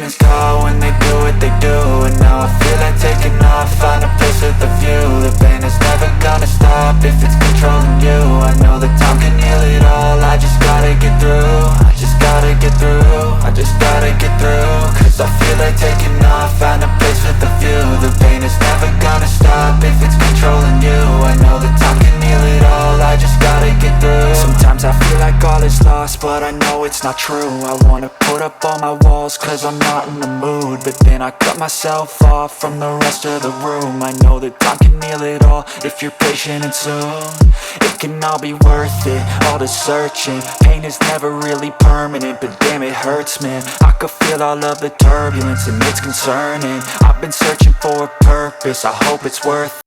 demons call when they do what they do. And now I feel like taking off, find a place with a view. The pain is never gonna stop if it's controlling you. I know that time can heal it all, I just gotta get through. I just gotta get through, I just gotta get through. Cause I feel like taking off, find a place with a view. The pain is never gonna stop if it's controlling you. I know that time can heal it all, I just gotta get through. Sometimes I feel like all is lost, but I know it's not true. I wanna put up all my walls cause I'm not in the mood, but then I cut myself off from the rest of the room. I know that time can heal it all if you're patient and soon. It can all be worth it, all the searching. Pain is never really permanent, but damn it hurts, man. I could feel all of the turbulence and it's concerning. I've been searching for a purpose, I hope it's worth